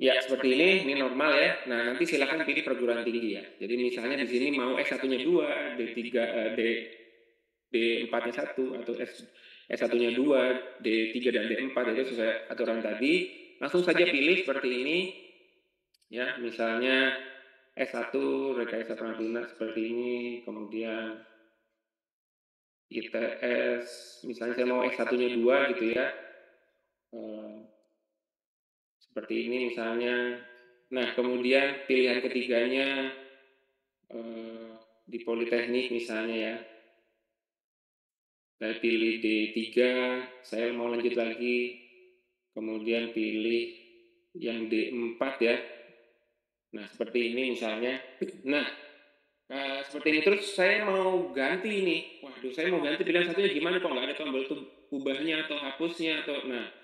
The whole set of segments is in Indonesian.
Ya, seperti ini normal ya. Nah, nanti silakan pilih perguruan tinggi ya. Jadi misalnya di sini mau S1-nya 2, D3, D4-nya 1, atau S1-nya 2, D3 dan D4, itu sesuai aturan tadi. Langsung saja pilih seperti ini. Ya, misalnya S1 rekayasa perhimpunan seperti ini, kemudian ITS, misalnya saya mau S1-nya 2 gitu ya. Seperti ini misalnya. Nah, kemudian pilihan ketiganya di Politeknik misalnya ya. Saya pilih D3, saya mau lanjut lagi. Kemudian pilih yang D4 ya. Nah, seperti ini misalnya. Nah, seperti ini terus saya mau ganti ini. Waduh, saya mau ganti pilihan satunya gimana kok nggak ada tombol ubahnya atau hapusnya atau nah.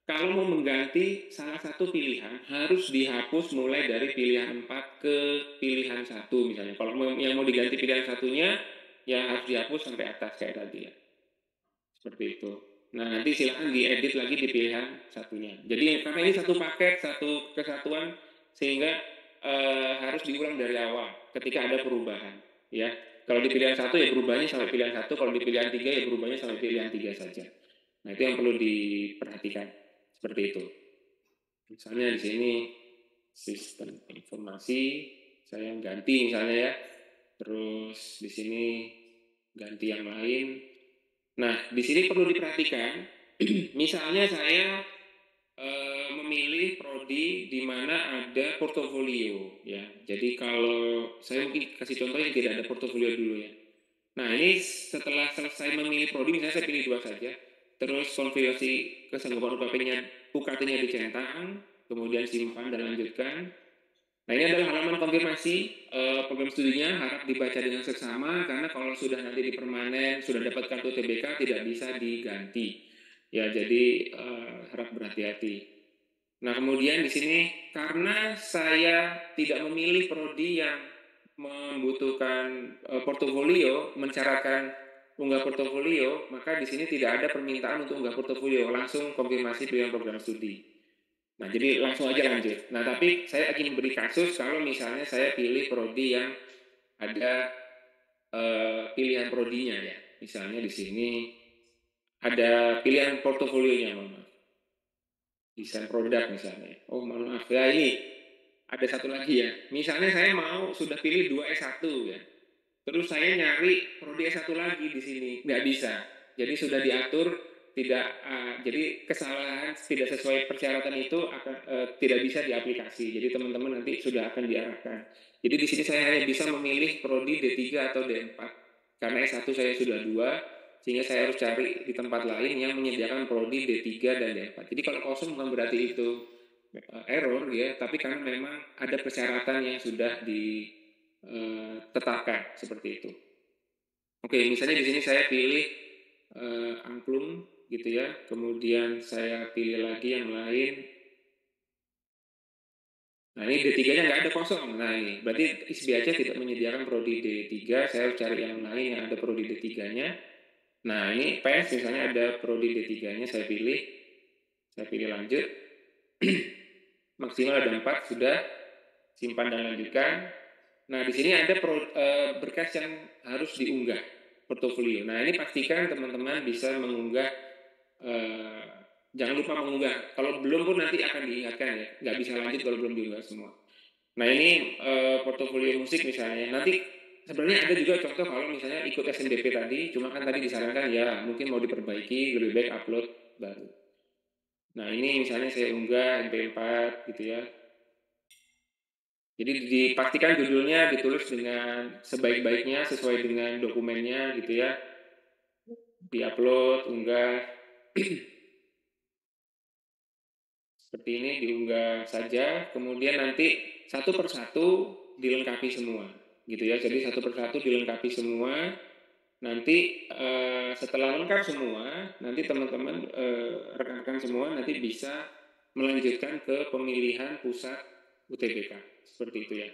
Kalau mau mengganti salah satu pilihan harus dihapus mulai dari pilihan 4 ke pilihan 1 misalnya. Kalau yang mau diganti pilihan satunya ya harus dihapus sampai atas kayak tadi ya. Seperti itu. Nah, nanti silakan diedit lagi di pilihan satunya. Jadi karena ini satu paket, satu kesatuan sehingga harus diulang dari awal ketika ada perubahan ya. Kalau di pilihan satu ya berubahnya sampai pilihan satu, kalau di pilihan 3 ya berubahnya sampai pilihan 3 saja. Nah, itu yang perlu diperhatikan. Seperti itu. Misalnya di sini sistem informasi saya ganti misalnya ya. Terus di sini ganti yang lain. Nah, di sini perlu diperhatikan, misalnya saya memilih prodi di mana ada portofolio ya. Jadi kalau saya mungkin kasih contoh yang tidak ada portofolio dulu ya. Nah, ini setelah selesai memilih prodi, misalnya saya pilih 2 saja, terus konfirmasi kesanggupan UKT-nya dicentang, kemudian simpan dan lanjutkan. Nah, ini adalah halaman konfirmasi program studinya, harap dibaca dengan seksama, karena kalau sudah nanti dipermanen, sudah dapat kartu TBK, tidak bisa diganti. Ya, jadi harap berhati-hati. Nah, kemudian di sini karena saya tidak memilih prodi yang membutuhkan portofolio, mensyaratkan unggah portofolio, maka di sini tidak ada permintaan untuk unggah portofolio, langsung konfirmasi pilihan program studi. Nah, jadi langsung aja lanjut. Nah, tapi saya ingin beri kasus kalau misalnya saya pilih prodi yang ada pilihan prodinya ya. Misalnya di sini ada pilihan portofolionya, mohon maaf. Desain produk misalnya. Oh, mohon maaf. Ya, ini ada satu lagi ya. Misalnya saya mau sudah pilih 2 S1 ya. Terus saya nyari prodi S1 lagi di sini. Nggak bisa. Jadi sudah diatur tidak jadi kesalahan tidak sesuai persyaratan itu akan tidak bisa diaplikasi. Jadi teman-teman nanti sudah akan diarahkan. Jadi di sini saya hanya bisa memilih prodi D3 atau D4. Karena S1 saya sudah 2, sehingga saya harus cari di tempat lain yang menyediakan prodi D3 dan D4. Jadi kalau kosong bukan berarti itu error ya, tapi karena memang ada persyaratan yang sudah ditetapkan seperti itu. Oke, misalnya di sini saya pilih angklung gitu ya, kemudian saya pilih lagi yang lain. Nah, ini D3-nya nggak ada kosong. Nah, ini berarti ISBI tidak menyediakan prodi D3, saya harus cari yang lain yang ada prodi D3-nya. Nah, ini PES misalnya ada prodi D3-nya, saya pilih lanjut. Maksimal ada 4, sudah simpan dan lanjutkan. Nah, di sini ada berkas yang harus diunggah, portofolio. Nah, ini pastikan teman-teman bisa mengunggah, jangan lupa mengunggah. Kalau belum pun nanti akan diingatkan ya, nggak bisa lanjut kalau belum diunggah semua. Nah, ini portofolio musik misalnya. Nanti sebenarnya ada juga contoh kalau misalnya ikut SNBP tadi, cuma kan tadi disarankan ya mungkin mau diperbaiki, lebih baik upload baru. Nah, ini misalnya saya unggah MP4 gitu ya. Jadi dipastikan judulnya ditulis dengan sebaik-baiknya sesuai dengan dokumennya gitu ya. Diupload, unggah. Seperti ini diunggah saja, kemudian nanti satu persatu dilengkapi semua gitu ya. Jadi satu persatu dilengkapi semua. Nanti setelah lengkap semua, nanti teman-teman rekan-rekan semua nanti bisa melanjutkan ke pemilihan pusat UTBK seperti itu ya.